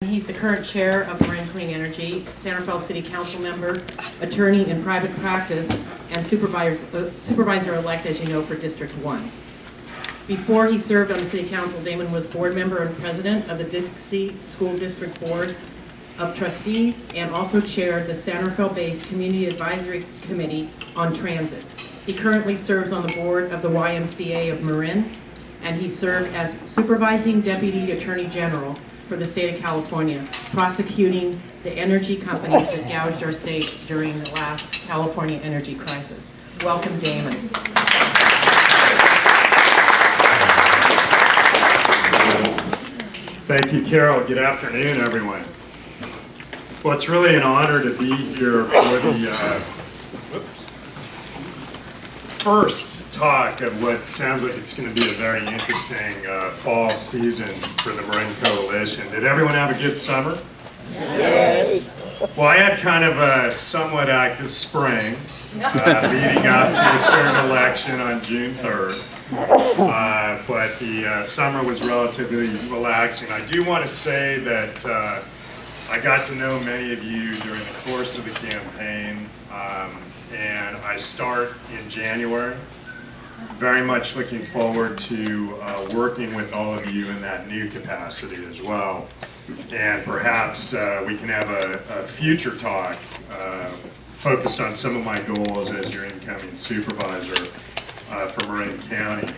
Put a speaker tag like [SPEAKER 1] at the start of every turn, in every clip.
[SPEAKER 1] He's the current chair of Marin Clean Energy, San Rafael City Council member, attorney in private practice, and supervisor-elect, as you know, for District 1. Before he served on the City Council, Damon was board member and president of the Dixie School District Board of Trustees and also chaired the San Rafael-based Community Advisory Committee on Transit. He currently serves on the board of the YMCA of Marin, and he served as Supervising Deputy Attorney General for the state of California, prosecuting the energy companies that gouged our state during the last California energy crisis. Welcome, Damon.
[SPEAKER 2] Thank you, Carol. Good afternoon, everyone. Well, it's really an honor to be here for the first talk of what sounds like it's going to be a very interesting fall season for the Marin Coalition. Did everyone have a good summer?
[SPEAKER 3] Yes.
[SPEAKER 2] Well, I had kind of a somewhat active spring leading up to a certain election on June 3rd. But the summer was relatively relaxing. I do want to say that I got to know many of you during the course of the campaign, and I start in January. Very much looking forward to working with all of you in that new capacity as well. And perhaps we can have a future talk focused on some of my goals as your incoming supervisor for Marin County.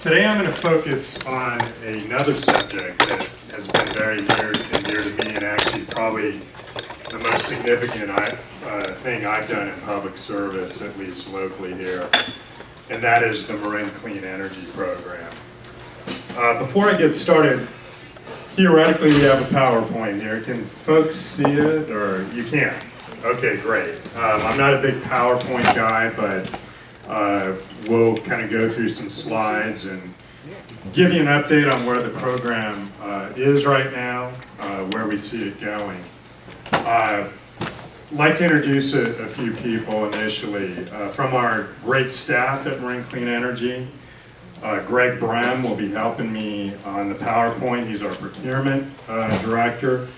[SPEAKER 2] Today I'm going to focus on another subject that has been very near and dear to me, and actually probably the most significant thing I've done in public service, at least locally here, and that is the Marin Clean Energy Program. Before I get started, theoretically we have a PowerPoint here. Can folks see it, or you can? Okay, great. I'm not a big PowerPoint guy, but we'll kind of go through some slides and give you an update on where the program is right now, where we see it going. I'd like to introduce a few people initially. From our great staff at Marin Clean Energy, Greg Brem will be helping me on the PowerPoint. He's our procurement director.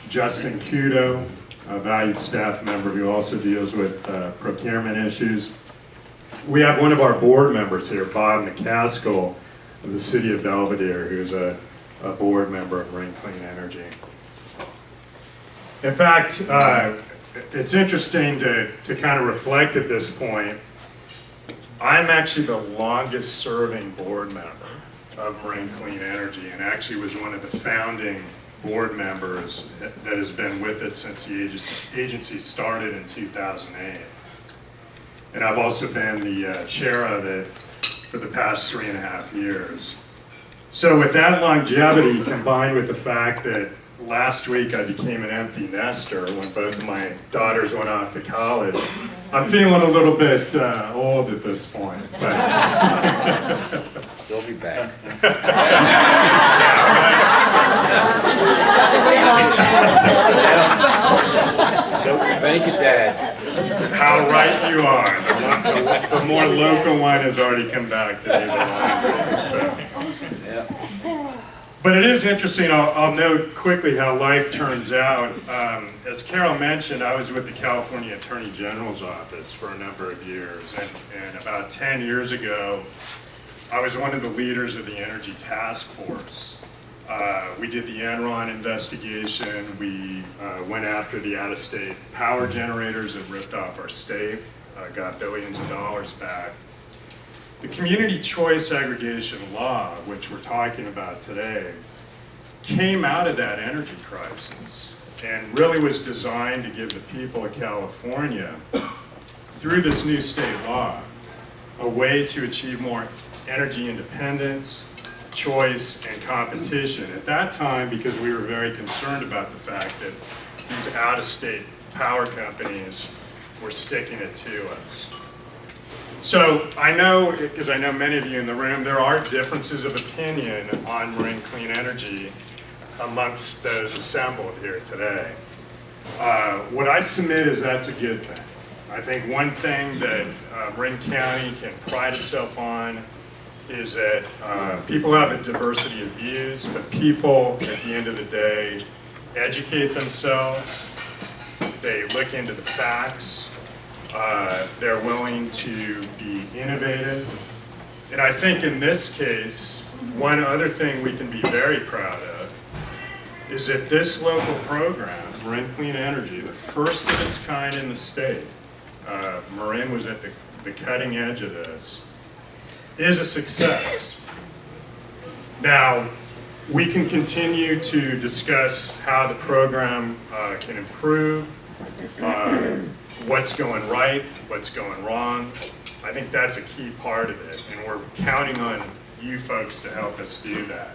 [SPEAKER 2] Justin Kudo, a valued staff member who also deals with procurement issues. We have one of our board members here, Bob McCaskill of the City of Belvedere, who's a board member of Marin Clean Energy. In fact, it's interesting to kind of reflect at this point. I'm actually the longest serving board member of Marin Clean Energy, and actually was one of the founding board members that has been with it since the agency started in 2008. And I've also been the chair of it for the past 3.5 years. So with that longevity, combined with the fact that last week I became an empty nester when both of my daughters went off to college, I'm feeling a little bit old at this point. But
[SPEAKER 3] They'll be back. Thank you, Dad.
[SPEAKER 2] How right you are. The more local one has already come back to me than mine. So. But it is interesting. I'll note quickly how life turns out. As Carol mentioned, I was with the California Attorney General's office for a number of years. And about 10 years ago, I was one of the leaders of the Energy Task Force. We did the Enron investigation. We went after the out-of-state power generators that ripped off our state, got billions of dollars back. The community choice aggregation law, which we're talking about today, came out of that energy crisis and really was designed to give the people of California, through this new state law, a way to achieve more energy independence, choice, and competition. At that time, because we were very concerned about the fact that these out-of-state power companies were sticking it to us. So I know, because I know many of you in the room, there are differences of opinion on Marin Clean Energy amongst those assembled here today. What I'd submit is that's a good thing. I think one thing that Marin County can pride itself on is that people have a diversity of views, but people, at the end of the day, educate themselves, they look into the facts, they're willing to be innovative. And I think in this case, one other thing we can be very proud of is that this local program, Marin Clean Energy, the first of its kind in the state, Marin was at the cutting edge of this, is a success. Now, we can continue to discuss how the program can improve, what's going right, what's going wrong. I think that's a key part of it, and we're counting on you folks to help us do that.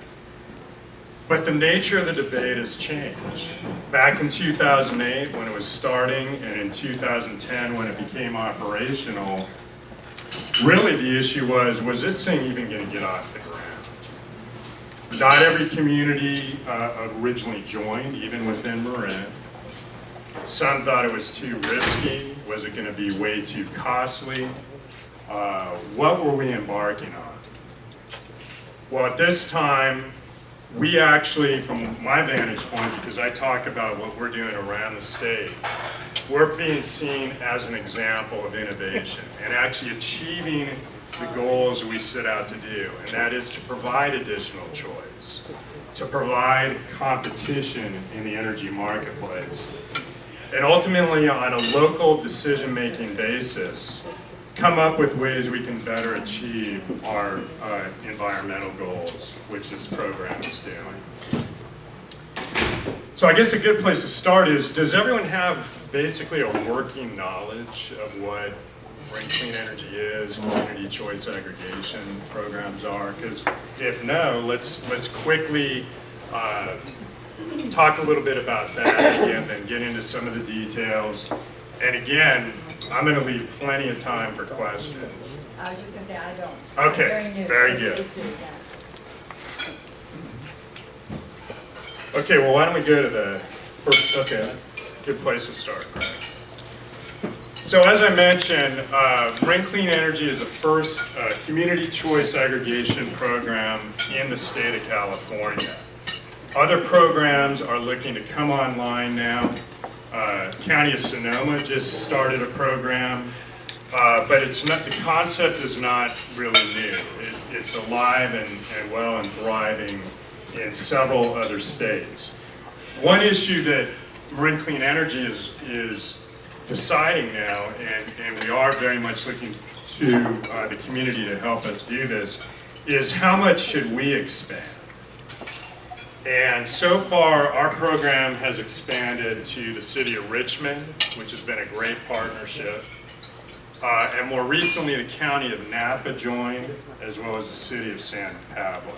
[SPEAKER 2] But the nature of the debate has changed. Back in 2008 when it was starting, and in 2010 when it became operational, really the issue was this thing even going to get off the ground? Not every community originally joined, even within Marin. Some thought it was too risky. Was it going to be way too costly? What were we embarking on? Well, at this time, we actually, from my vantage point, because I talk about what we're doing around the state, we're being seen as an example of innovation and actually achieving the goals we set out to do, and that is to provide additional choice, to provide competition in the energy marketplace, and ultimately on a local decision-making basis, come up with ways we can better achieve our environmental goals, which this program is doing. So I guess a good place to start is, does everyone have basically a working knowledge of what Marin Clean Energy is, community choice aggregation programs are? Because if no, let's quickly talk a little bit about that and then get into some of the details. And again, I'm going to leave plenty of time for questions.
[SPEAKER 4] I was just going to say, I don't.
[SPEAKER 2] Okay, very good. Okay, well, why don't we go to the first, okay, good place to start, Greg. So as I mentioned, Marin Clean Energy is the first community choice aggregation program in the state of California. Other programs are looking to come online now. County of Sonoma just started a program, but it's not, the concept is not really new. It's alive and well and thriving in several other states. One issue that Marin Clean Energy is deciding now, and we are very much looking to the community to help us do this, is how much should we expand? And so far, our program has expanded to the city of Richmond, which has been a great partnership. And more recently, the county of Napa joined, as well as the city of San Pablo.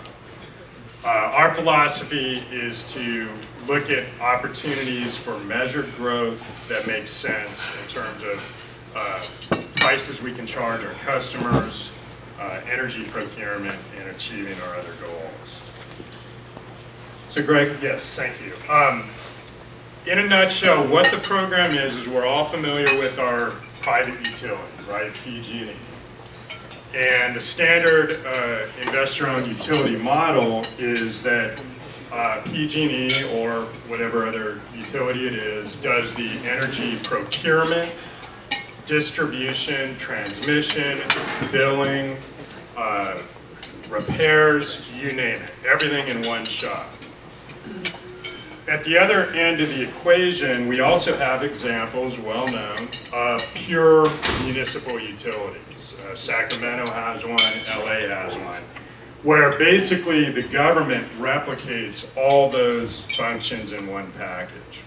[SPEAKER 2] Our philosophy is to look at opportunities for measured growth that makes sense in terms of prices we can charge our customers, energy procurement, and achieving our other goals. So Greg, yes, thank you. In a nutshell, what the program is we're all familiar with our private utilities, right, PG&E. And the standard investor-owned utility model is that PG&E, or whatever other utility it is, does the energy procurement, distribution, transmission, billing, repairs, you name it, everything in one shot. At the other end of the equation, we also have examples, well known, of pure municipal utilities. Sacramento has one, LA has one, where basically the government replicates all those functions in one package.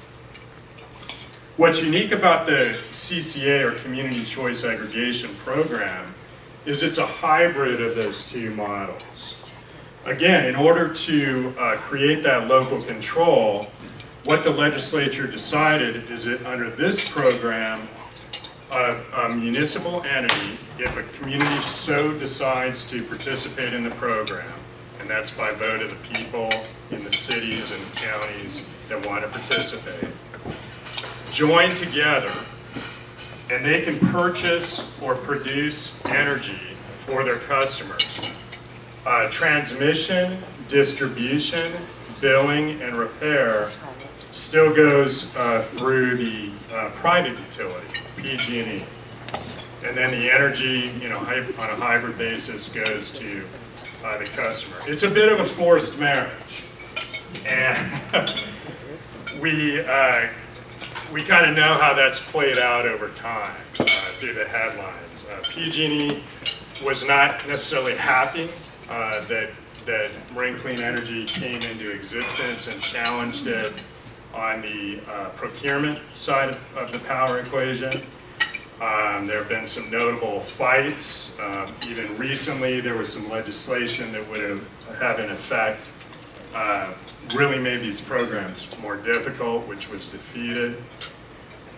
[SPEAKER 2] What's unique about the CCA, or Community Choice Aggregation Program, is it's a hybrid of those two models. Again, in order to create that local control, what the legislature decided is that under this program, a municipal entity, if a community so decides to participate in the program, and that's by vote of the people in the cities and counties that want to participate, join together, and they can purchase or produce energy for their customers. Transmission, distribution, billing, and repair still goes through the private utility, PG&E. And then the energy, on a hybrid basis goes to the customer. It's a bit of a forced marriage. And we kind of know how that's played out over time through the headlines. PG&E was not necessarily happy that Marin Clean Energy came into existence and challenged it on the procurement side of the power equation. There have been some notable fights. Even recently, there was some legislation that would have in effect really made these programs more difficult, which was defeated.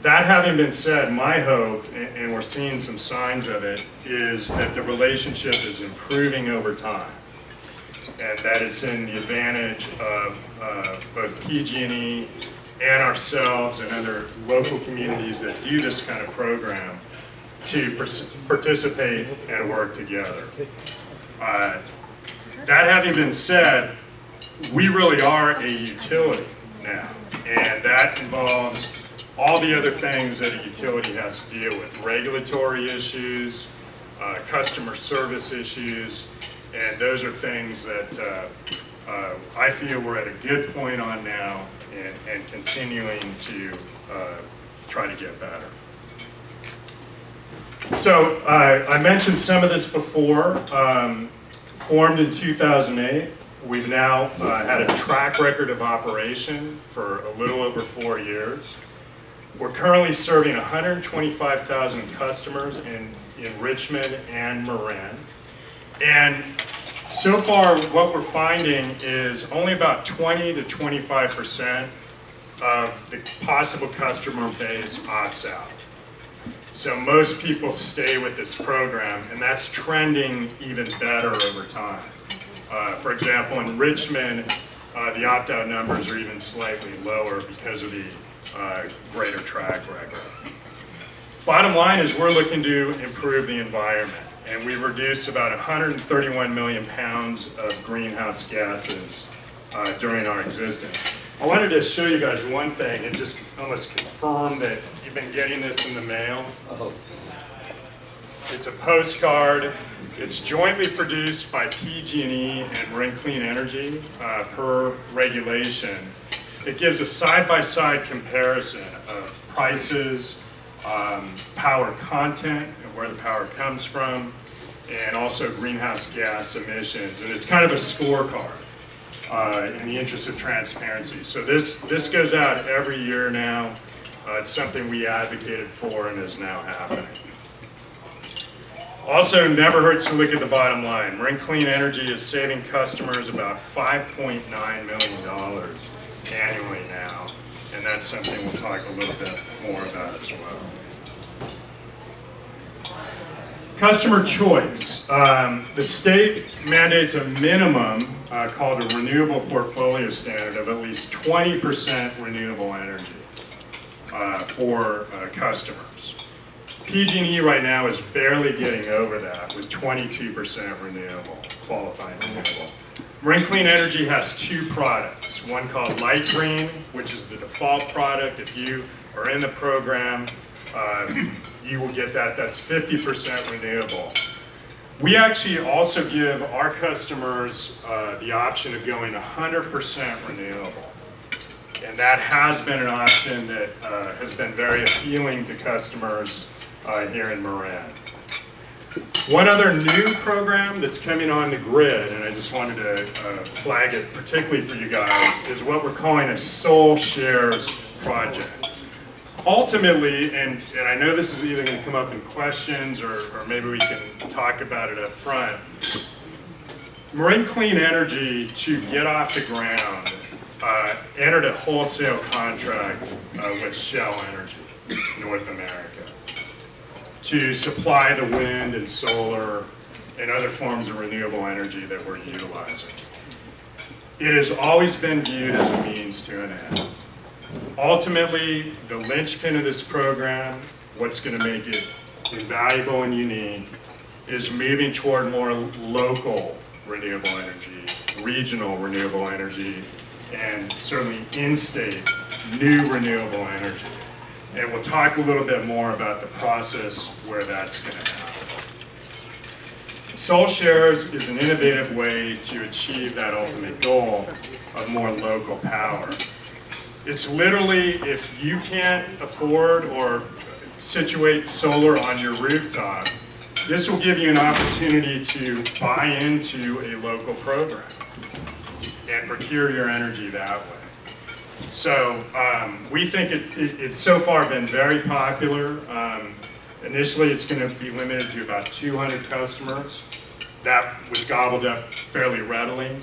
[SPEAKER 2] That having been said, my hope, and we're seeing some signs of it, is that the relationship is improving over time, and that it's in the advantage of both PG&E and ourselves and other local communities that do this kind of program to participate and work together. That having been said, we really are a utility now, and that involves all the other things that a utility has to deal with: regulatory issues, customer service issues, and those are things that I feel we're at a good point on now and continuing to try to get better. So I mentioned some of this before. Formed in 2008, we've now had a track record of operation for a little over 4 years. We're currently serving 125,000 customers in Richmond and Marin. And so far, what we're finding is only about 20 to 25% of the possible customer base opts out. So most people stay with this program, and that's trending even better over time. For example, in Richmond, the opt-out numbers are even slightly lower because of the greater track record. Bottom line is we're looking to improve the environment, and we reduced about 131 million pounds of greenhouse gases during our existence. I wanted to show you guys one thing and just almost confirm that you've been getting this in the mail. It's a postcard. It's jointly produced by PG&E and Marin Clean Energy per regulation. It gives a side-by-side comparison of prices, power content, and where the power comes from, and also greenhouse gas emissions. And it's kind of a scorecard in the interest of transparency. So this goes out every year now. It's something we advocated for and is now happening. Also, never hurts to look at the bottom line. Marin Clean Energy is saving customers about $5.9 million annually now, and that's something we'll talk a little bit more about as well. Customer choice. The state mandates a minimum called a renewable portfolio standard of at least 20% renewable energy for customers. PG&E right now is barely getting over that with 22% renewable, qualifying renewable. Marin Clean Energy has two products, one called Light Green, which is the default product. If you are in the program, you will get that. That's 50% renewable. We actually also give our customers the option of going 100% renewable. And that has been an option that has been very appealing to customers here in Marin. One other new program that's coming on the grid, and I just wanted to flag it particularly for you guys, is what we're calling a Soul Shares project. Ultimately, and I know this is either going to come up in questions or maybe we can talk about it up front, Marin Clean Energy, to get off the ground, entered a wholesale contract with Shell Energy, North America, to supply the wind and solar and other forms of renewable energy that we're utilizing. It has always been viewed as a means to an end. Ultimately, the linchpin of this program, what's going to make it invaluable and unique, is moving toward more local renewable energy, regional renewable energy, and certainly in-state new renewable energy. And we'll talk a little bit more about the process where that's going to happen. Soul Shares is an innovative way to achieve that ultimate goal of more local power. It's literally, if you can't afford or situate solar on your rooftop, this will give you an opportunity to buy into a local program and procure your energy that way. So we think it's so far been very popular. Initially, it's going to be limited to about 200 customers. That was gobbled up fairly readily,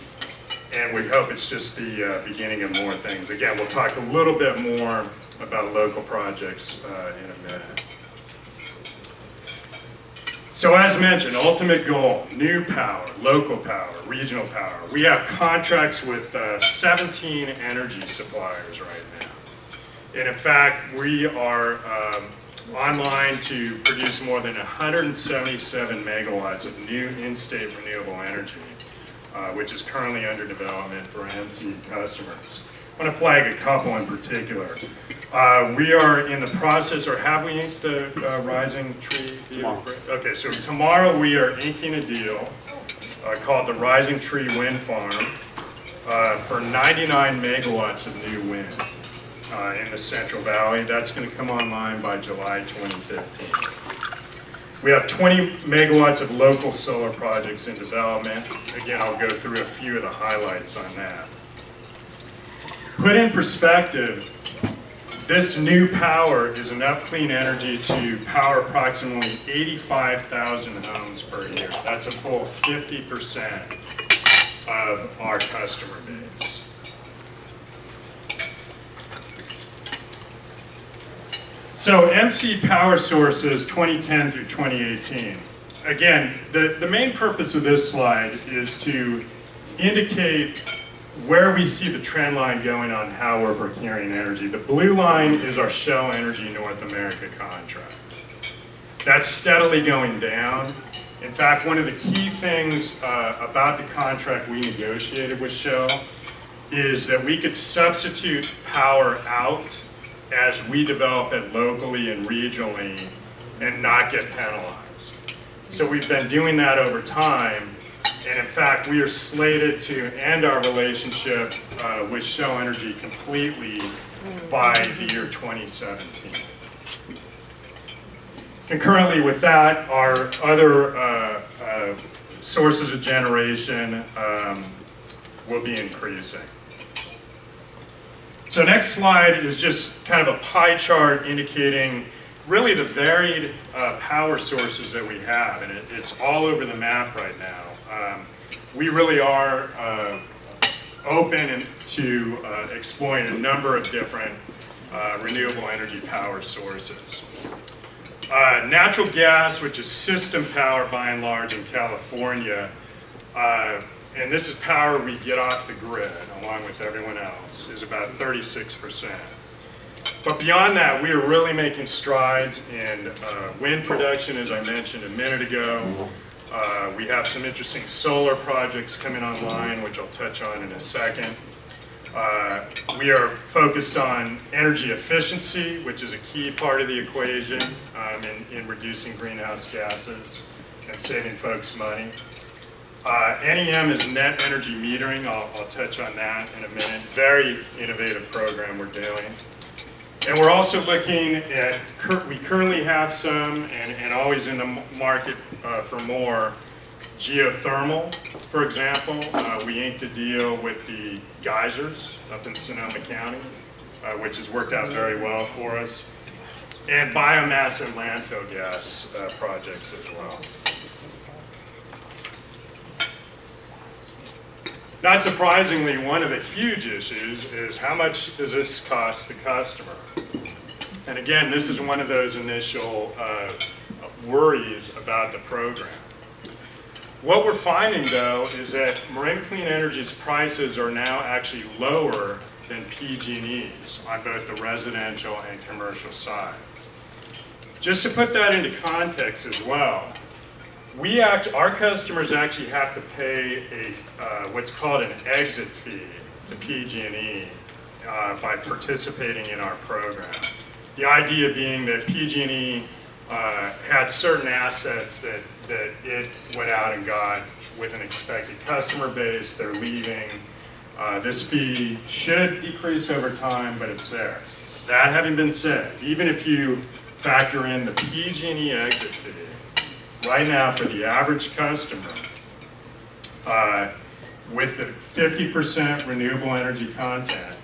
[SPEAKER 2] and we hope it's just the beginning of more things. Again, we'll talk a little bit more about local projects in a minute. So as mentioned, ultimate goal, new power, local power, regional power. We have contracts with 17 energy suppliers right now. And in fact, we are online to produce more than 177 megawatts of new in-state renewable energy, which is currently under development for MCE customers. I want to flag a couple in particular. We are in the process, or have we inked the Rising Tree deal? Okay, so tomorrow we are inking a deal called the Rising Tree Wind Farm for 99 megawatts of new wind in the Central Valley. That's going to come online by July 2015. We have 20 megawatts of local solar projects in development. Again, I'll go through a few of the highlights on that. Put in perspective, this new power is enough clean energy to power approximately 85,000 homes per year. That's a full 50% of our customer base. So MCE power sources 2010 through 2018. Again, the main purpose of this slide is to indicate where we see the trend line going on how we're procuring energy. The blue line is our Shell Energy North America contract. That's steadily going down. In fact, one of the key things about the contract we negotiated with Shell is that we could substitute power out as we develop it locally and regionally and not get penalized. So we've been doing that over time. And in fact, we are slated to end our relationship with Shell Energy completely by the year 2017. Concurrently with that, our other sources of generation will be increasing. So next slide is just kind of a pie chart indicating really the varied power sources that we have, and it's all over the map right now. We really are open to exploring a number of different renewable energy power sources. Natural gas, which is system power by and large in California, and this is power we get off the grid along with everyone else, is about 36%. But beyond that, we are really making strides in wind production, as I mentioned a minute ago. We have some interesting solar projects coming online, which I'll touch on in a second. We are focused on energy efficiency, which is a key part of the equation in reducing greenhouse gases and saving folks money. NEM is net energy metering. I'll touch on that in a minute. Very innovative program we're doing. And we're also looking at, we currently have some, and always in the market for more, geothermal, for example. We inked a deal with the geysers up in Sonoma County, which has worked out very well for us. And biomass and landfill gas projects as well. Not surprisingly, one of the huge issues is how much does this cost the customer? And again, this is one of those initial worries about the program. What we're finding, though, is that Marin Clean Energy's prices are now actually lower than PG&E's on both the residential and commercial side. Just to put that into context as well, our customers actually have to pay what's called an exit fee to PG&E, by participating in our program. The idea being that PG&E had certain assets that it went out and got with an expected customer base. They're leaving. This fee should decrease over time, but it's there. That having been said, even if you factor in the PG&E exit fee, right now for the average customer, with the 50% renewable energy content,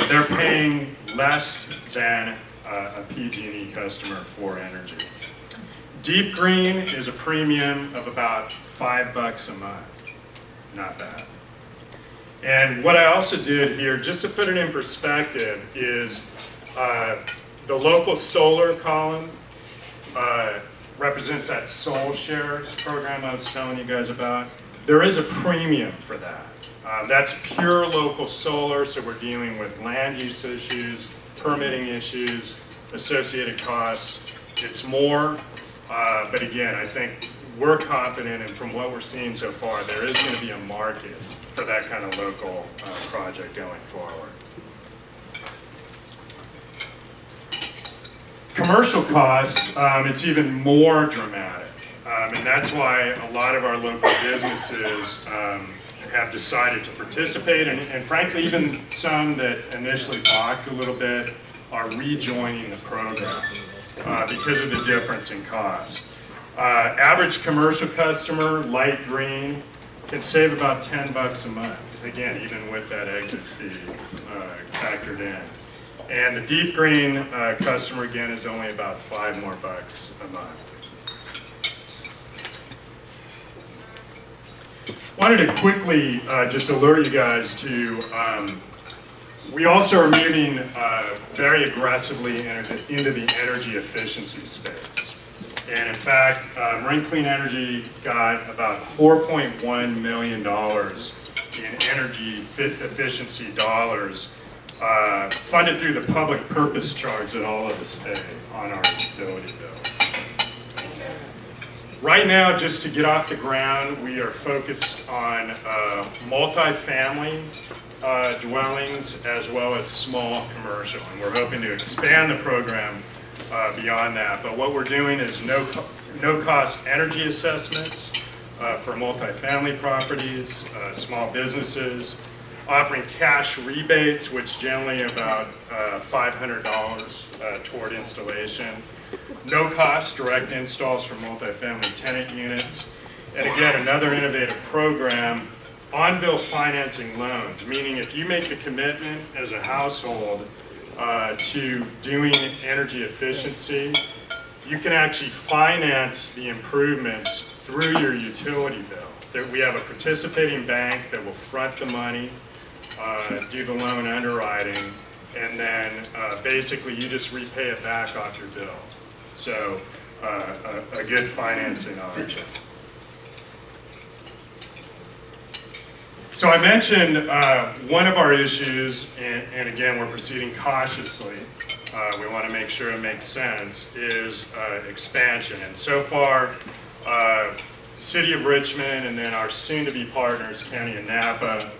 [SPEAKER 2] they're paying less than a PG&E customer for energy. Deep Green is a premium of about $5 a month. Not bad. And what I also did here, just to put it in perspective, is the local solar column represents that Soul Shares program I was telling you guys about. There is a premium for that. That's pure local solar, so we're dealing with land use issues, permitting issues, associated costs. It's more, but again, I think we're confident, and from what we're seeing so far, there is going to be a market for that kind of local project going forward. Commercial costs, it's even more dramatic. And that's why a lot of our local businesses have decided to participate, and frankly, even some that initially balked a little bit are rejoining the program because of the difference in cost. Average commercial customer, light green, can save about $10 a month, again, even with that exit fee factored in. And the deep green customer, again, is only about $5 more a month. Wanted to quickly just alert you guys to, we also are moving very aggressively into the energy efficiency space. And in fact, Marin Clean Energy got about $4.1 million in energy efficiency dollars funded through the public purpose charge that all of us pay on our utility bill. Right now, just to get off the ground, we are focused on multifamily dwellings as well as small commercial, and we're hoping to expand the program beyond that. But what we're doing is no-cost energy assessments for multifamily properties, small businesses, offering cash rebates, which generally about $500 toward installation. No cost direct installs for multifamily tenant units. And again, another innovative program, on-bill financing loans, meaning if you make the commitment as a household to doing energy efficiency, you can actually finance the improvements through your utility bill. We have a participating bank that will front the money, do the loan underwriting, and then basically you just repay it back off your bill. So a good financing option. So I mentioned one of our issues, and again, we're proceeding cautiously. We want to make sure it makes sense, is expansion. And so far, City of Richmond and then our soon-to-be partners, County of Napa,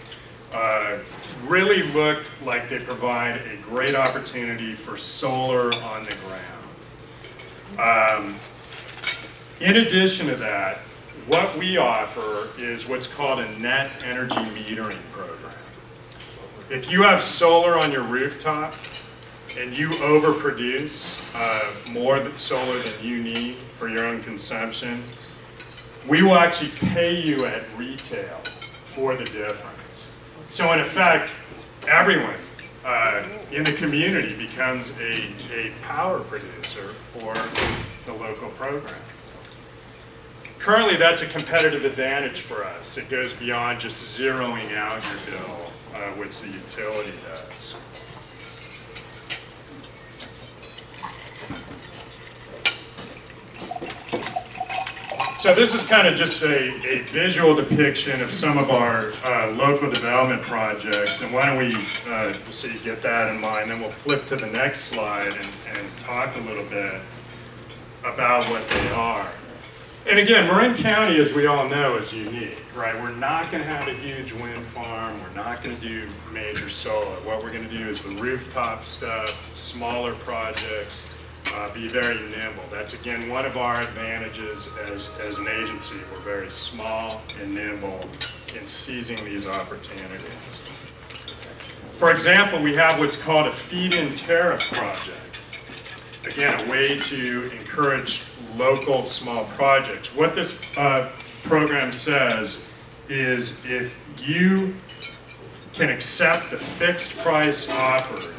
[SPEAKER 2] really look like they provide a great opportunity for solar on the ground. In addition to that, what we offer is what's called a net energy metering program. If you have solar on your rooftop and you overproduce more solar than you need for your own consumption, we will actually pay you at retail for the difference. So in effect, everyone in the community becomes a power producer for the local program. Currently, that's a competitive advantage for us. It goes beyond just zeroing out your bill, which the utility does. So this is kind of just a visual depiction of some of our local development projects. And why don't we, so you get that in mind, then we'll flip to the next slide and talk a little bit about what they are. And again, Marin County, as we all know, is unique, right? We're not going to have a huge wind farm. We're not going to do major solar. What we're going to do is the rooftop stuff, smaller projects, be very nimble. That's, again, one of our advantages as an agency. We're very small and nimble in seizing these opportunities. For example, we have what's called a feed-in tariff project. Again, a way to encourage local small projects. What this program says is if you can accept the fixed price offered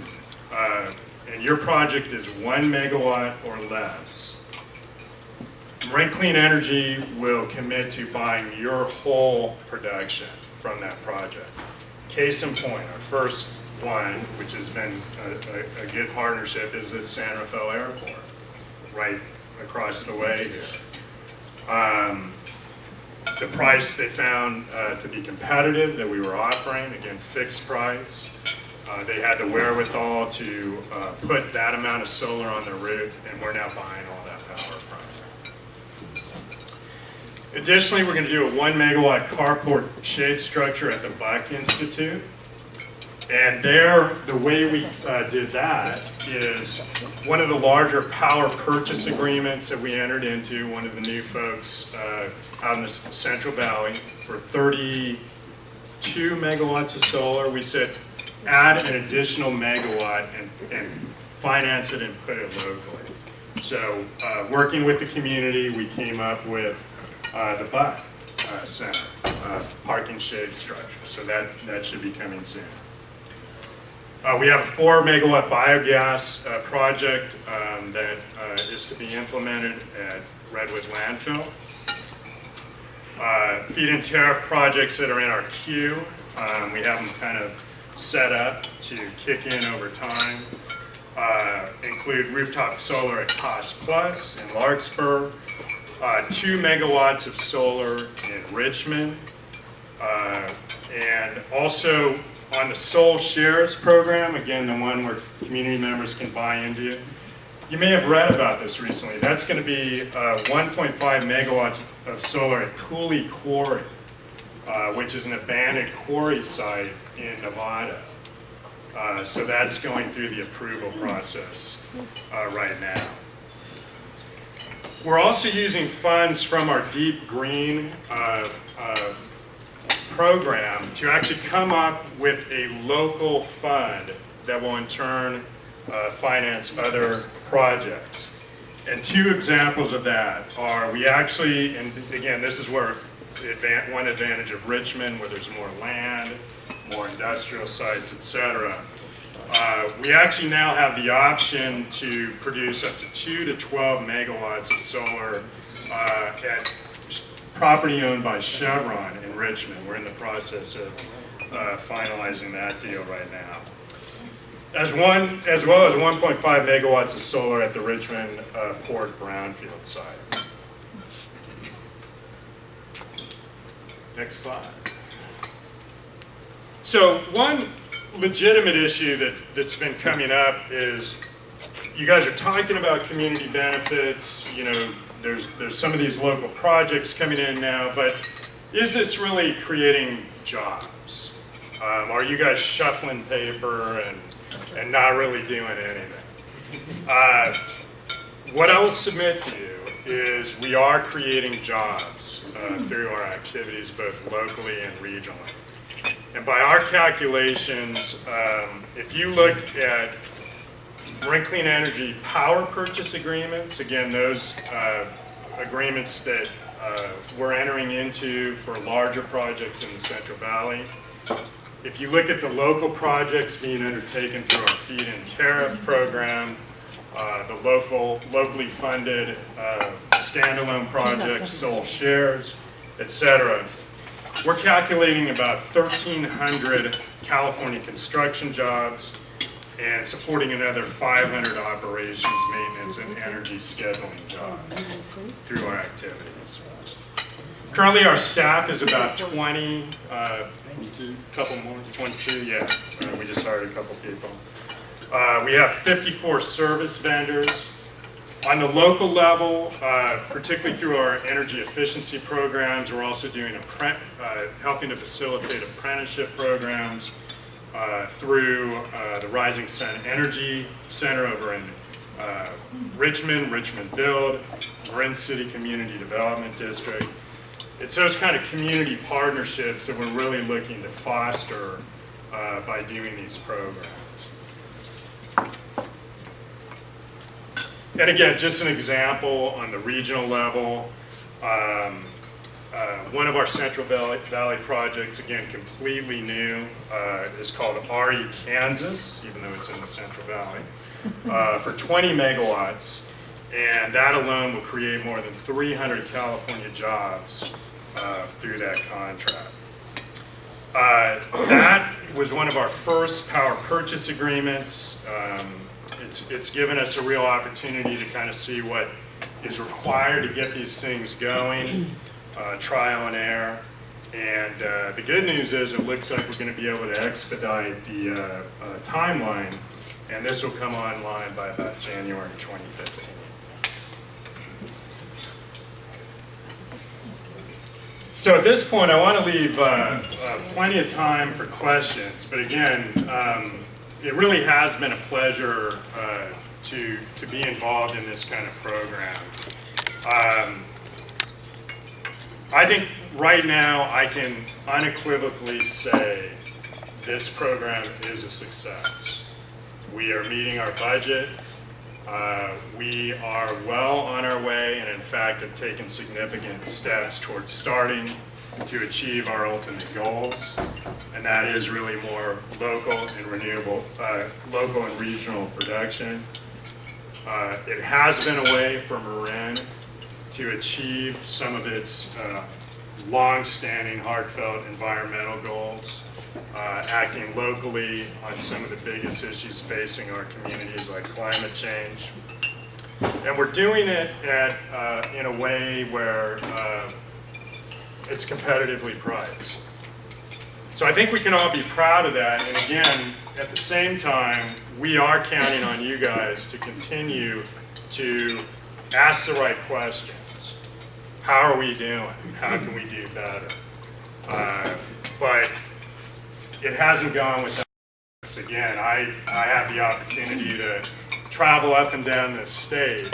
[SPEAKER 2] and your project is 1 megawatt or less, Marin Clean Energy will commit to buying your whole production from that project. Case in point, our first one, which has been a good partnership, is this San Rafael Airport, right across the way here. The price they found to be competitive that we were offering, again, fixed price. They had the wherewithal to put that amount of solar on their roof, and we're now buying all that power from them. Additionally, we're going to do a 1 megawatt carport shade structure at the Buck Institute. And there, the way we did that is one of the larger power purchase agreements that we entered into, one of the new folks out in the Central Valley for 32 megawatts of solar. We said add an additional megawatt and finance it and put it locally. So working with the community, we came up with the Buck Center parking shade structure. So that should be coming soon. We have a 4 megawatt biogas project that is to be implemented at Redwood Landfill. Feed-in tariff projects that are in our queue. We have them kind of set up to kick in over time. Include rooftop solar at Cost Plus in Larkspur, 2 megawatts of solar in Richmond, and also on the Soul Shares program, again, the one where community members can buy into. You may have read about this recently. That's going to be 1.5 megawatts of solar at Cooley Quarry, which is an abandoned quarry site in Nevada. So that's going through the approval process right now. We're also using funds from our Deep Green program to actually come up with a local fund that will in turn finance other projects. And 2 examples of that are we actually, and again, this is where one advantage of Richmond, where there's more land, more industrial sites, etc. We actually now have the option to produce up to 2 to 12 megawatts of solar at property owned by Chevron in Richmond. We're in the process of finalizing that deal right now. As well as 1.5 megawatts of solar at the Richmond Port Brownfield site. Next slide. So one legitimate issue that's been coming up is you guys are talking about community benefits, you know, there's some of these local projects coming in now, but is this really creating jobs? Are you guys shuffling paper and not really doing anything? What I will submit to you is we are creating jobs through our activities both locally and regionally. And by our calculations, if you look at Marin Clean Energy power purchase agreements, again, those agreements that we're entering into for larger projects in the Central Valley. If you look at the local projects being undertaken through our feed-in tariff program, the locally funded standalone projects, Soul Shares, etc., we're calculating about 1,300 California construction jobs and supporting another 500 operations, maintenance, and energy scheduling jobs through our activities. Currently, our staff is about 20, couple more, 22, yeah. We just hired a couple people. We have 54 service vendors, On the local level, particularly through our energy efficiency programs, we're also doing helping to facilitate apprenticeship programs through the Rising Sun Energy Center over in Richmond Build, Marin City Community Development District. It's those kind of community partnerships that we're really looking to foster by doing these programs. And again, just an example on the regional level, one of our Central Valley projects, again, completely new, is called RE Kansas, even though it's in the Central Valley, for 20 megawatts. And that alone will create more than 300 California jobs through that contract. That was one of our first power purchase agreements. It's given us a real opportunity to kind of see what is required to get these things going, trial and error. And the good news is it looks like we're going to be able to expedite the timeline, and this will come online by about January 2015. So at this point, I want to leave plenty of time for questions, but again, it really has been a pleasure to be involved in this kind of program. I think right now I can unequivocally say this program is a success. We are meeting our budget. We are well on our way, and in fact have taken significant steps towards starting to achieve our ultimate goals, and that is really more local and renewable, local and regional production. It has been a way for Marin to achieve some of its long-standing, heartfelt environmental goals, acting locally on some of the biggest issues facing our communities like climate change. And we're doing it in a way where it's competitively priced. So I think we can all be proud of that. And again, at the same time, we are counting on you guys to continue to ask the right questions. How are we doing? How can we do better? But it hasn't gone without us. Again, I have the opportunity to travel up and down this state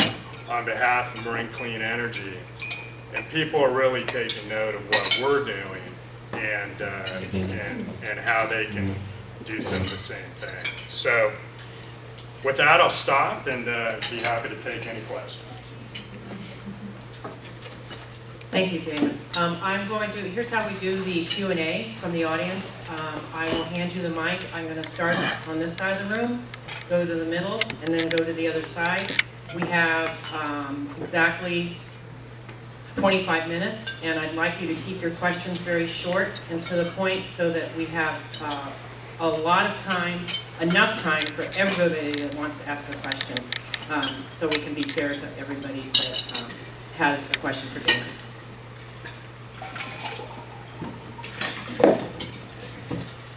[SPEAKER 2] on behalf of Marin Clean Energy, and people are really taking note of what we're doing and how they can do some of the same things. So with that, I'll stop and be happy to take any questions.
[SPEAKER 1] Thank you, Damon. Here's how we do the Q&A from the audience. I will hand you the mic. I'm going to start on this side of the room, go to the middle, and then go to the other side. We have exactly 25 minutes, and I'd like you to keep your questions very short and to the point so that we have a lot of time, enough time for everybody that wants to ask a question, so we can be fair to everybody that has a question for Damon.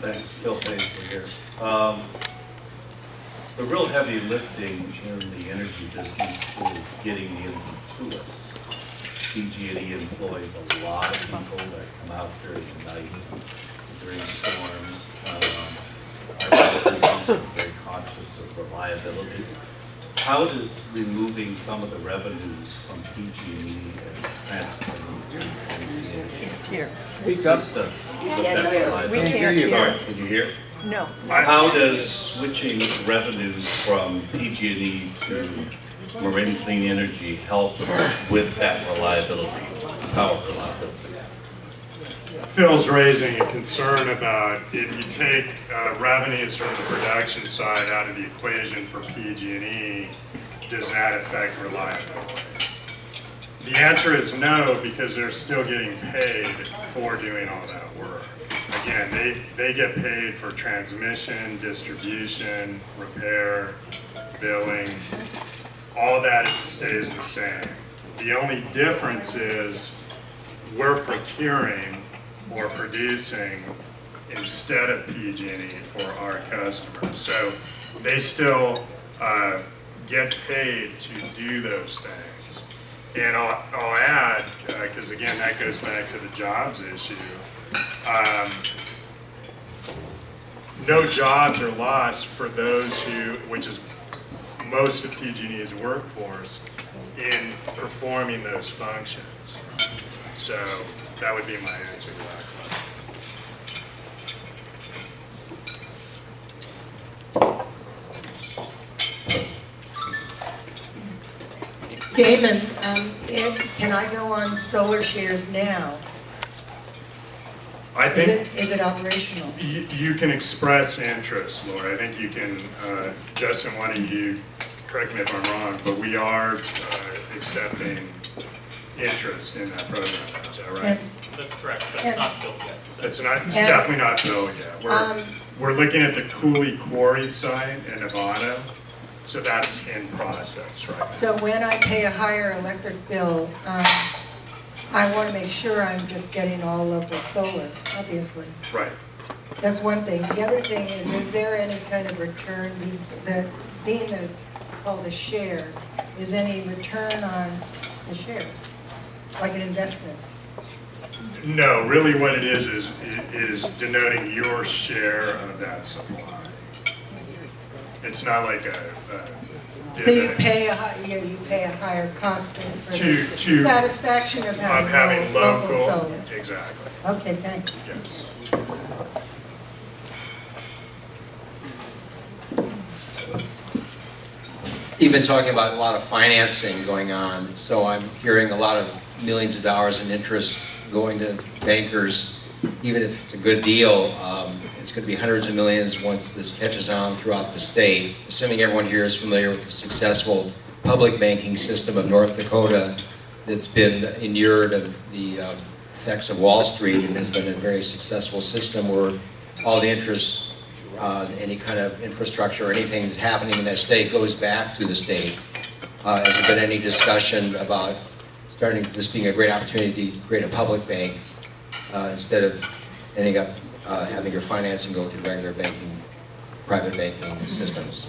[SPEAKER 5] Thanks, Bill Paisley here. The real heavy lifting in the energy business is getting the energy to us. PG&E employs a lot of people that come out during the night, during storms. Our business is very conscious of reliability. How does removing some of the revenues from PG&E and transferring to energy assist us with that reliability?
[SPEAKER 6] We can't hear.
[SPEAKER 5] Sorry, can you hear?
[SPEAKER 6] No.
[SPEAKER 5] How does switching revenues from PG&E to Marin Clean Energy help with that reliability, power reliability?
[SPEAKER 2] Phil's raising a concern about if you take revenues from the production side out of the equation for PG&E, does that affect reliability? The answer is no, because they're still getting paid for doing all that work. Again, they get paid for transmission, distribution, repair, billing. All that stays the same. The only difference is we're procuring or producing instead of PG&E for our customers. So they still get paid to do those things. And I'll add, because again, that goes back to the jobs issue. No jobs are lost for those who, which is most of PG&E's workforce, in performing those functions. So that would be my answer to that question.
[SPEAKER 4] Damon, can I go on solar shares now?
[SPEAKER 2] I think
[SPEAKER 4] Is it operational?
[SPEAKER 2] you can express interest, Laura. I think you can, Justin, why don't you correct me if I'm wrong, but we are accepting interest in that program. Is that right?
[SPEAKER 6] That's correct, but it's not built yet. So.
[SPEAKER 2] It's definitely not built yet. We're looking at the Cooley Quarry site in Nevada, so that's in process right now.
[SPEAKER 4] So when I pay a higher electric bill, I want to make sure I'm just getting all of the solar, obviously.
[SPEAKER 2] Right.
[SPEAKER 4] That's one thing. The other thing is there any kind of return, being that it's called a share, is any return on the shares, like an investment?
[SPEAKER 2] No, really what it is denoting your share of that supply. It's not like a
[SPEAKER 4] So you
[SPEAKER 2] dividend.
[SPEAKER 4] pay a higher cost for
[SPEAKER 2] To-
[SPEAKER 4] the satisfaction of having local solar.
[SPEAKER 2] Exactly,
[SPEAKER 4] Okay, thanks.
[SPEAKER 2] yes.
[SPEAKER 7] You've been talking about a lot of financing going on, so I'm hearing a lot of millions of dollars in interest going to bankers. Even if it's a good deal, it's going to be hundreds of millions once this catches on throughout the state. Assuming everyone here is familiar with the successful public banking system of North Dakota that's been inured of the effects of Wall Street and has been a very successful system where all the interest, any kind of infrastructure or anything that's happening in that state goes back to the state. Has there been any discussion about starting this being a great opportunity to create a public bank instead of ending up having your financing go through regular banking, private banking systems?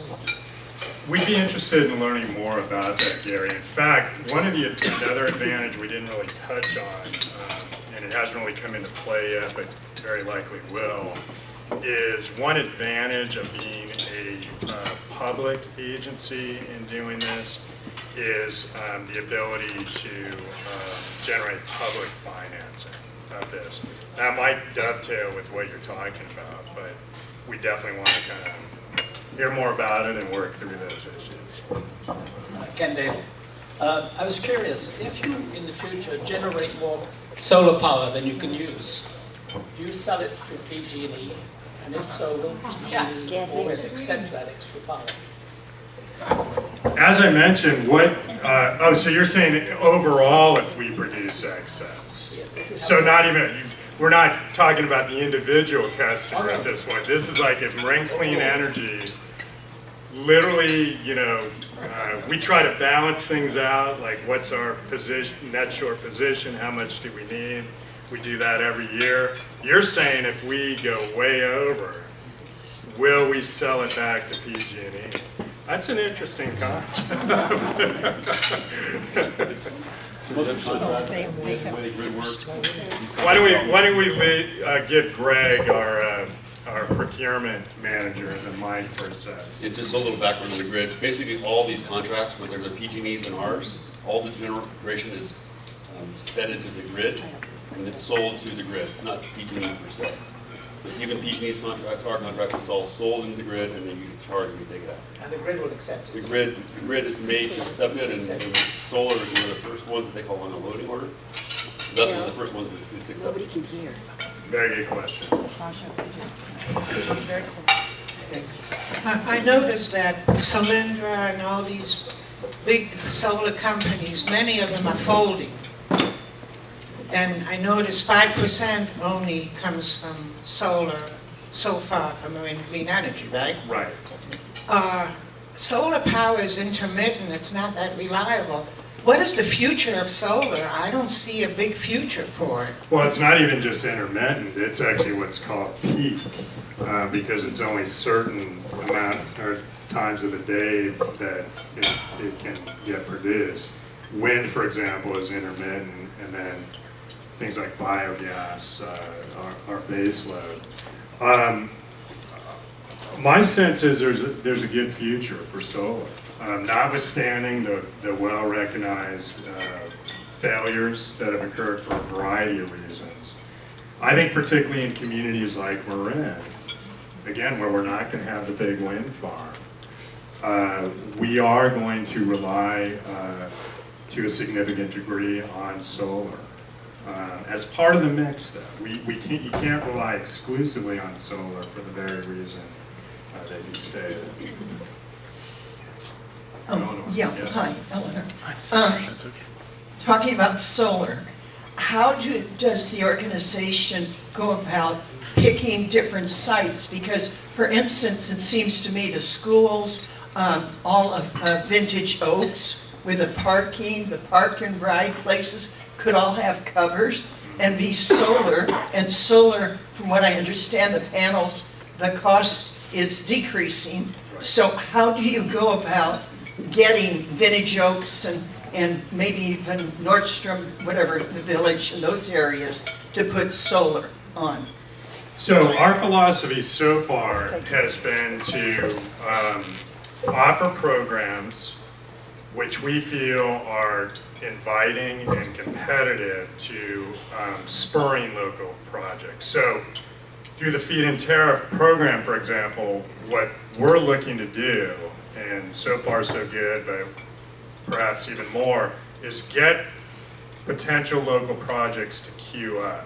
[SPEAKER 2] We'd be interested in learning more about that, Gary. In fact, another advantage we didn't really touch on, and it hasn't really come into play yet, but very likely will, is one advantage of being a public agency in doing this is the ability to generate public financing of this. That might dovetail with what you're talking about, but we definitely want to kind of hear more about it and work through those issues.
[SPEAKER 8] Ken Dale. I was curious, if you in the future generate more solar power than you can use, do you sell it to PG&E? And if so, will PG&E always accept that extra power?
[SPEAKER 2] As I mentioned, so you're saying overall if we produce excess? So we're not talking about the individual customer at this point. This is like if Marin Clean Energy, literally, we try to balance things out, like what's our position, net short position, how much do we need? We do that every year. You're saying if we go way over, will we sell it back to PG&E? That's an interesting concept. Why don't we give Greg, our procurement manager, the mic for a sec?
[SPEAKER 9] Yeah, just a little background on the grid. Basically, all these contracts, whether they're PG&E's and ours, all the generation is fed to the grid, and it's sold to the grid. It's not PG&E per se. So even PG&E's contracts, our contracts, it's all sold into the grid, and then you charge and you take it out.
[SPEAKER 8] And the grid will accept
[SPEAKER 9] The
[SPEAKER 8] it?
[SPEAKER 9] grid is made to accept it, and solar is one of the first ones that they call on a loading order. So that's one of the first ones that it's accepted.
[SPEAKER 2] Very good question.
[SPEAKER 10] I noticed that Solyndra and all these big solar companies, many of them are folding. And I noticed 5% only comes from solar so far from Marin Clean Energy, right?
[SPEAKER 2] Right.
[SPEAKER 10] Solar power is intermittent, it's not that reliable. What is the future of solar? I don't see a big future for it.
[SPEAKER 2] Well, it's not even just intermittent, it's actually what's called peak, because it's only certain amount, or times of the day that it can get produced. Wind, for example, is intermittent, and then things like biogas are base load. My sense is there's a good future for solar, notwithstanding the well-recognized failures that have occurred for a variety of reasons. I think particularly in communities like Marin, again, where we're not going to have the big wind farm, we are going to rely to a significant degree on solar. As part of the mix, though, you can't rely exclusively on solar for the very reason that you stated.
[SPEAKER 11] Yeah, hi, Eleanor. Talking about solar, how does the organization go about picking different sites? Because, for instance, it seems to me the schools, all of Vintage Oaks with the parking, the park and ride places could all have covers and be solar. And solar, from what I understand, the panels, the cost is decreasing. So how do you go about getting Vintage Oaks and maybe even Nordstrom, whatever, the Village, and those areas to put solar on?
[SPEAKER 2] So our philosophy so far has been to offer programs which we feel are inviting and competitive to spurring local projects. So through the feed-in tariff program, for example, what we're looking to do, and so far so good, but perhaps even more, is get potential local projects to queue up.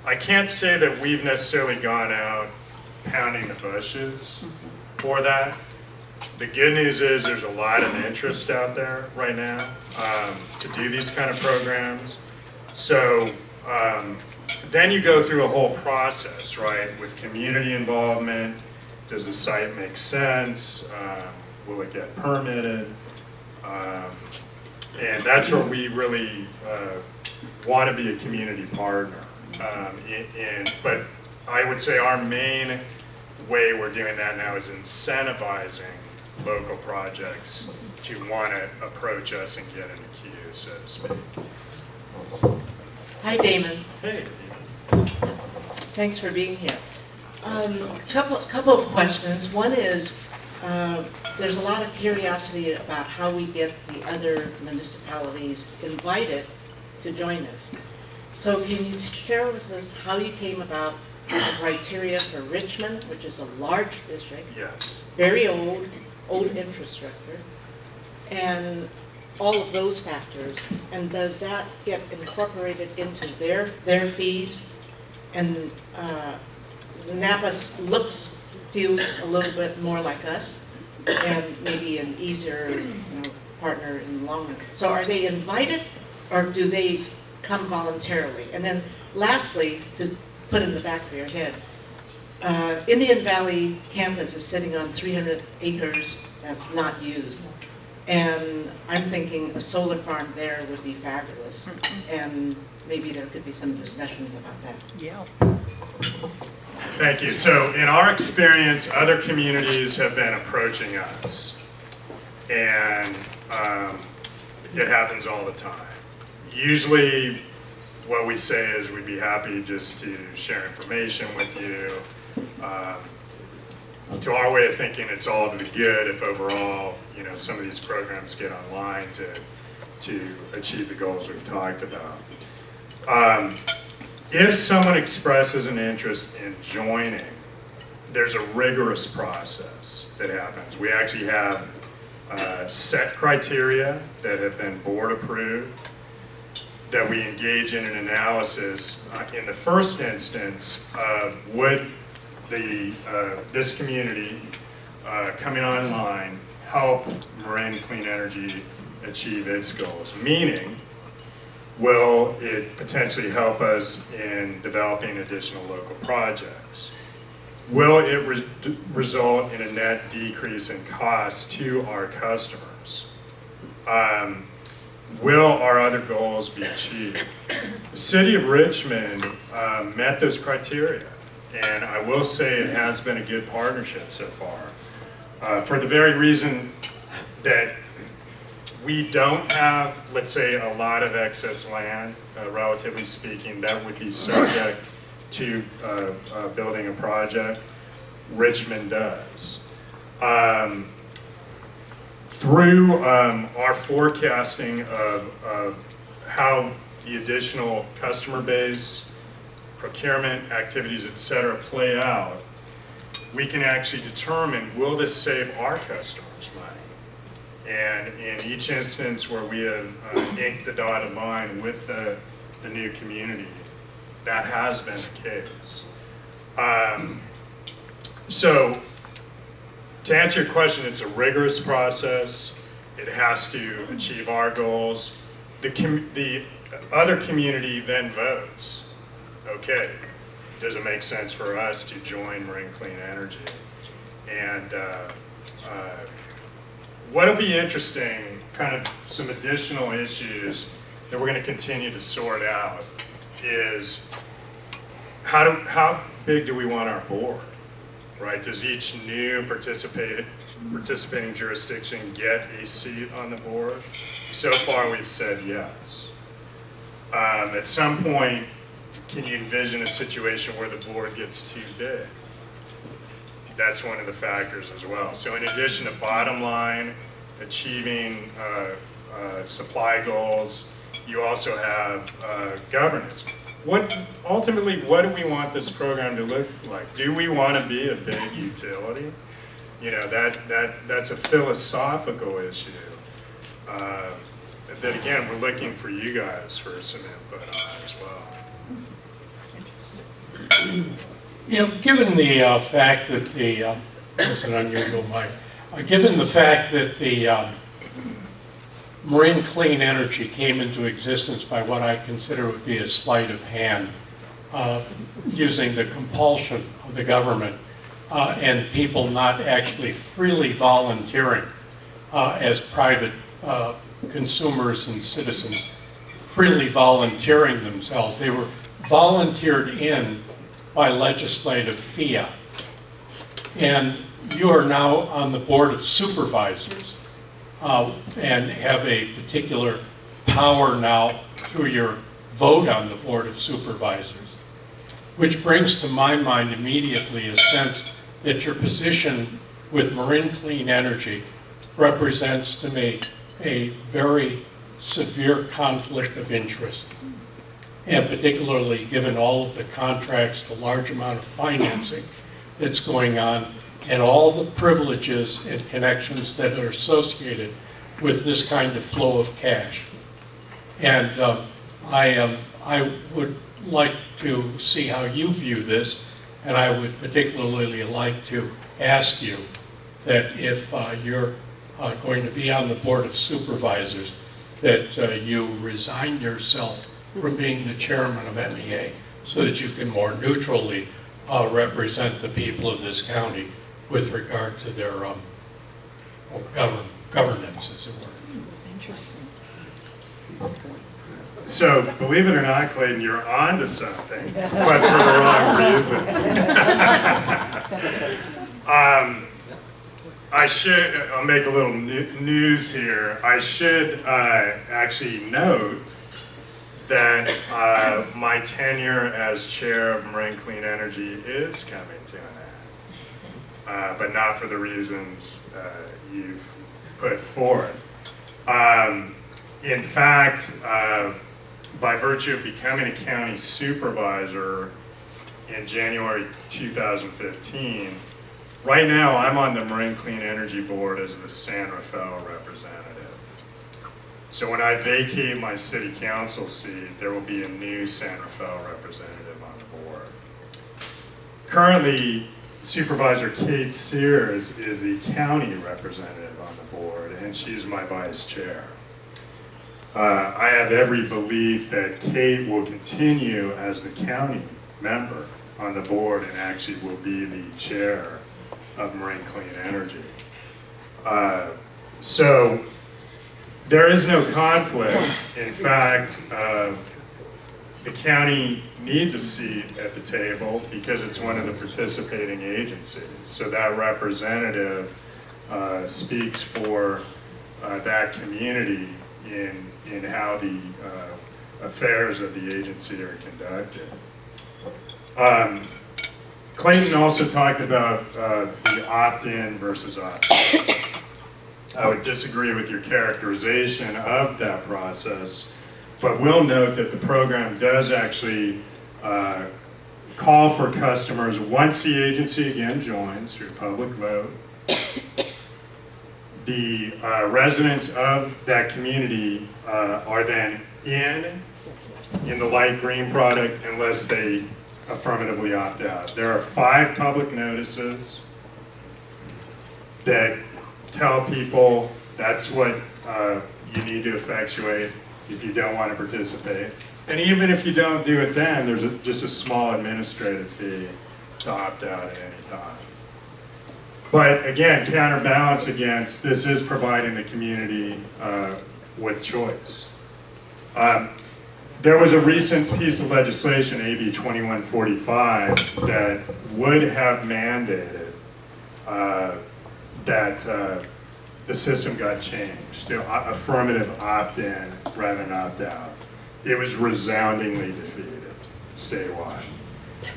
[SPEAKER 2] I can't say that we've necessarily gone out pounding the bushes for that. The good news is there's a lot of interest out there right now to do these kind of programs. So then you go through a whole process, right, with community involvement. Does the site make sense? Will it get permitted? And that's where we really want to be a community partner. But I would say our main way we're doing that now is incentivizing local projects to want to approach us and get in the queue, so to speak.
[SPEAKER 12] Hi, Damon.
[SPEAKER 2] Hey.
[SPEAKER 12] Thanks for being here. Couple of questions. One is, there's a lot of curiosity about how we get the other municipalities invited to join us. So can you share with us how you came about the criteria for Richmond, which is a large district?
[SPEAKER 2] Yes.
[SPEAKER 12] Very old infrastructure, and all of those factors, and does that get incorporated into their fees? And Napa feels a little bit more like us, and maybe an easier partner in the long run. So are they invited, or do they come voluntarily? And then lastly, to put in the back of your head, Indian Valley campus is sitting on 300 acres that's not used. And I'm thinking a solar farm there would be fabulous. And maybe there could be some discussions about that.
[SPEAKER 11] Yeah.
[SPEAKER 2] Thank you. So in our experience, other communities have been approaching us. And it happens all the time. Usually what we say is we'd be happy just to share information with you. To our way of thinking, it's all to the good if overall, some of these programs get online to achieve the goals we've talked about. If someone expresses an interest in joining, there's a rigorous process that happens. We actually have set criteria that have been board approved that we engage in an analysis in the first instance of would this community coming online help Marin Clean Energy achieve its goals? Meaning, will it potentially help us in developing additional local projects? Will it result in a net decrease in costs to our customers? Will our other goals be achieved? The city of Richmond met those criteria, and I will say it has been a good partnership so far. for the very reason that we don't have, let's say, a lot of excess land, relatively speaking, that would be subject to building a project. Richmond does. Through our forecasting of how the additional customer base, procurement activities, et cetera, play out, we can actually determine, will this save our customers money? And in each instance where we have inked the dotted line with the new community, that has been the case. So to answer your question, it's a rigorous process. It has to achieve our goals. The other community then votes. Okay, does it make sense for us to join Marin Clean Energy? And what'll be interesting, kind of some additional issues that we're going to continue to sort out is how big do we want our board, right? Does each new participating jurisdiction get a seat on the board? So far, we've said yes. At some point, can you envision a situation where the board gets too big? That's one of the factors as well. So in addition to bottom line, achieving supply goals, you also have governance. Ultimately, what do we want this program to look like? Do we want to be a big utility? You know, that's a philosophical issue that, again, we're looking for you guys for some input on as well.
[SPEAKER 13] You know, given the fact that this is an unusual mic, given the fact that the Marin Clean Energy came into existence by what I consider would be a sleight of hand, using the compulsion of the government and people not actually freely volunteering as private consumers and citizens, freely volunteering themselves. They were volunteered in by legislative fiat. And you are now on the Board of Supervisors and have a particular power now through your vote on the Board of Supervisors, which brings to my mind immediately a sense that your position with Marin Clean Energy represents to me a very severe conflict of interest. And particularly given all of the contracts, the large amount of financing that's going on, and all the privileges and connections that are associated with this kind of flow of cash. And I would like to see how you view this, and I would particularly like to ask you that if you're going to be on the Board of Supervisors, that you resign yourself from being the chairman of MEA so that you can more neutrally represent the people of this county with regard to their governance, as it were.
[SPEAKER 11] Interesting.
[SPEAKER 2] So, believe it or not, Clayton, you're on to something, but for the wrong reason. I'll make a little news here. I should actually note that my tenure as chair of Marin Clean Energy is coming to an end, but not for the reasons you've put forth. In fact, by virtue of becoming a county supervisor in January 2015, right now I'm on the Marin Clean Energy Board as the San Rafael representative. So when I vacate my city council seat, there will be a new San Rafael representative on the board. Currently, Supervisor Kate Sears is the county representative on the board, and she's my vice chair. I have every belief that Kate will continue as the county member on the board and actually will be the chair of Marin Clean Energy. So there is no conflict. In fact, the county needs a seat at the table because it's one of the participating agencies. So that representative speaks for that community in how the affairs of the agency are conducted. Clayton also talked about the opt-in versus opt-out. I would disagree with your characterization of that process, but will note that the program does actually call for customers, once the agency again joins through public vote, the residents of that community are then in the light green product unless they affirmatively opt out. There are 5 public notices that tell people that's what you need to effectuate if you don't want to participate. And even if you don't do it then, there's just a small administrative fee to opt out at any time. But again, counterbalance against, this is providing the community with choice. There was a recent piece of legislation, AB 2145, that would have mandated that the system got changed to affirmative opt-in rather than opt-out. It was resoundingly defeated statewide.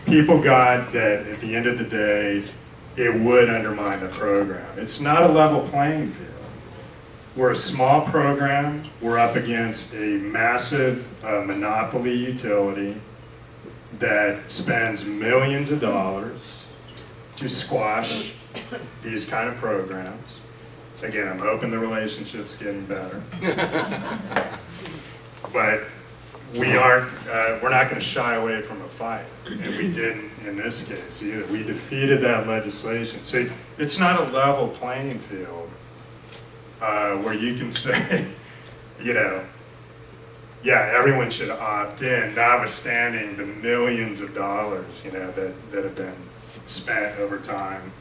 [SPEAKER 2] People got that at the end of the day, it would undermine the program. It's not a level playing field. We're a small program. We're up against a massive monopoly utility that spends millions of dollars to squash these kind of programs. Again, I'm hoping the relationship's getting better. But we're not going to shy away from a fight, and we didn't in this case either. We defeated that legislation. See, it's not a level playing field where you can say, you know, yeah, everyone should opt in, notwithstanding the millions of dollars, you know, that have been spent over time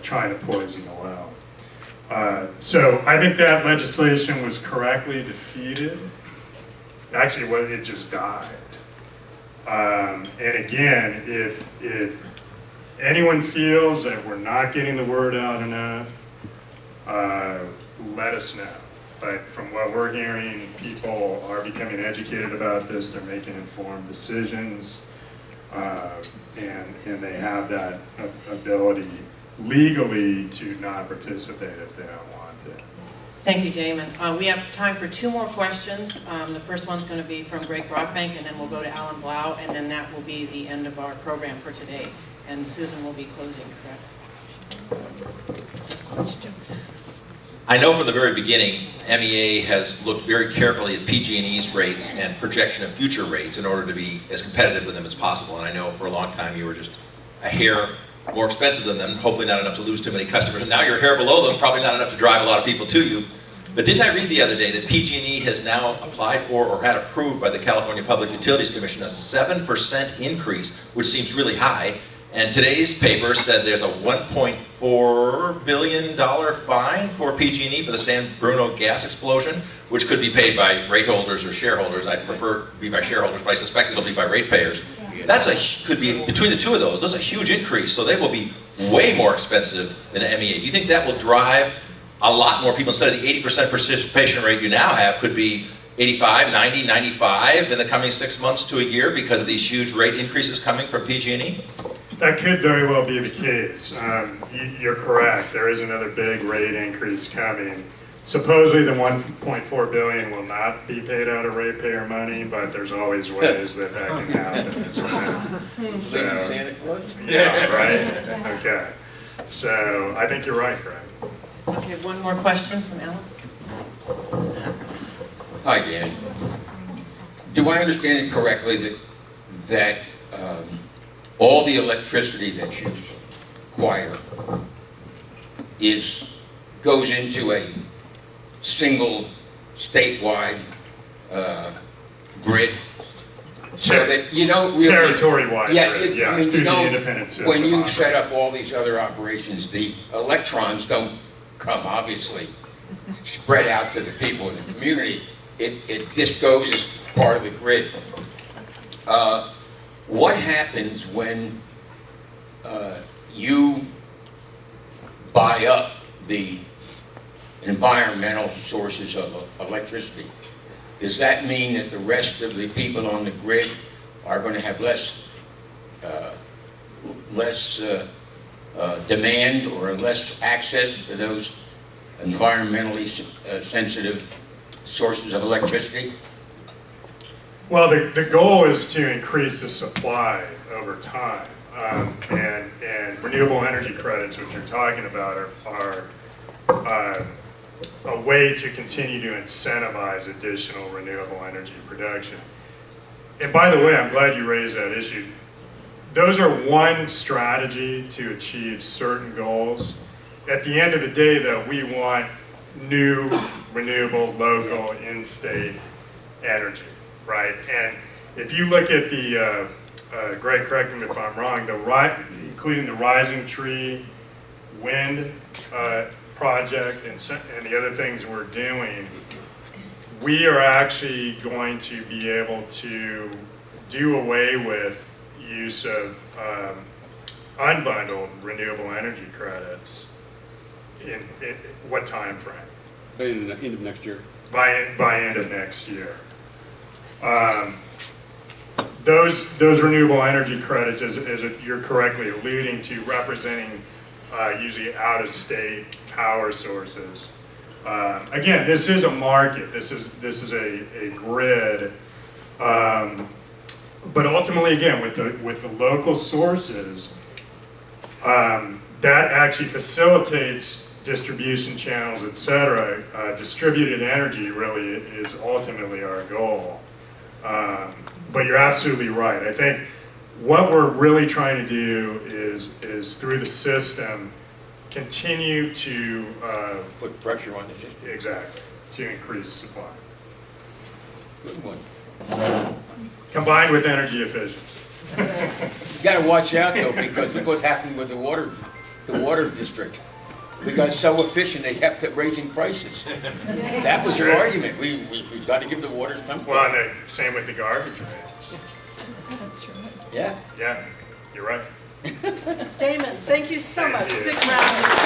[SPEAKER 2] trying to poison the well. So I think that legislation was correctly defeated. Actually, well, it just died. And again, if anyone feels that we're not getting the word out enough, let us know. But from what we're hearing, people are becoming educated about this. They're making informed decisions, and they have that ability legally to not participate if they don't want to.
[SPEAKER 1] Thank you, Damon. We have time for 2 more questions. The first one's going to be from Greg Brockbank, and then we'll go to Alan Blau, and then that will be the end of our program for today. And Susan will be closing, correct?
[SPEAKER 14] I know from the very beginning, MEA has looked very carefully at PG&E's rates and projection of future rates in order to be as competitive with them as possible. And I know for a long time you were just a hair more expensive than them, hopefully not enough to lose too many customers. And now you're a hair below them, probably not enough to drive a lot of people to you. But didn't I read the other day that PG&E has now applied for or had approved by the California Public Utilities Commission a 7% increase, which seems really high. And today's paper said there's a $1.4 billion fine for PG&E for the San Bruno gas explosion, which could be paid by rate holders or shareholders. I'd prefer it be by shareholders, but I suspect it'll be by ratepayers. Could be, between the two of those, that's a huge increase. So they will be way more expensive than MEA. Do you think that will drive a lot more people, instead of the 80% participation rate you now have, could be 85, 90, 95 in the coming 6 months to a year because of these huge rate increases coming from PG&E?
[SPEAKER 2] That could very well be the case. You're correct. There is another big rate increase coming. Supposedly the $1.4 billion will not be paid out of ratepayer money, but there's always ways that can happen as well. So,
[SPEAKER 3] Santa Claus?
[SPEAKER 2] yeah, right? Okay. So I think you're right, Craig.
[SPEAKER 1] Okay, one more question from Alan.
[SPEAKER 15] Hi, Dan. Do I understand it correctly that all the electricity that you acquire goes into a single statewide grid? So that you don't really...
[SPEAKER 2] Territory-wide,
[SPEAKER 15] yeah, I mean,
[SPEAKER 2] through
[SPEAKER 15] you
[SPEAKER 2] the
[SPEAKER 15] don't,
[SPEAKER 2] independent system.
[SPEAKER 15] when you set up all these other operations, the electrons don't come, obviously, spread out to the people in the community. It just goes as part of the grid. What happens when you buy up the environmental sources of electricity. Does that mean that the rest of the people on the grid are going to have less demand or less access to those environmentally sensitive sources of electricity?
[SPEAKER 2] Well, the goal is to increase the supply over time. And renewable energy credits, which you're talking about, are a way to continue to incentivize additional renewable energy production. And by the way, I'm glad you raised that issue. Those are one strategy to achieve certain goals. At the end of the day, though, we want new, renewable, local, in-state energy, right? And if you look at the, Greg, correct me if I'm wrong, including the Rising Tree wind project and the other things we're doing, we are actually going to be able to do away with use of unbundled renewable energy credits in what time frame?
[SPEAKER 16] By end of next year.
[SPEAKER 2] By end of next year. Those renewable energy credits, as you're correctly alluding to, representing usually out-of-state power sources. Again, this is a market. This is a grid. But ultimately, again, with the local sources, that actually facilitates distribution channels, et cetera. Distributed energy really is ultimately our goal. But you're absolutely right. I think what we're really trying to do is through the system, continue to
[SPEAKER 15] put pressure on the system.
[SPEAKER 2] Exactly, to increase supply.
[SPEAKER 15] Good one.
[SPEAKER 2] Combined with energy efficiency.
[SPEAKER 15] You got to watch out though, because look what's happening with the water district. We got so efficient they kept raising prices. That was your argument. We got to give the water something.
[SPEAKER 2] Well, and same with the garbage rates.
[SPEAKER 11] That's right.
[SPEAKER 15] Yeah.
[SPEAKER 2] Yeah, you're right.
[SPEAKER 11] Damon, thank you so much.
[SPEAKER 2] you.
[SPEAKER 11] Big round of applause.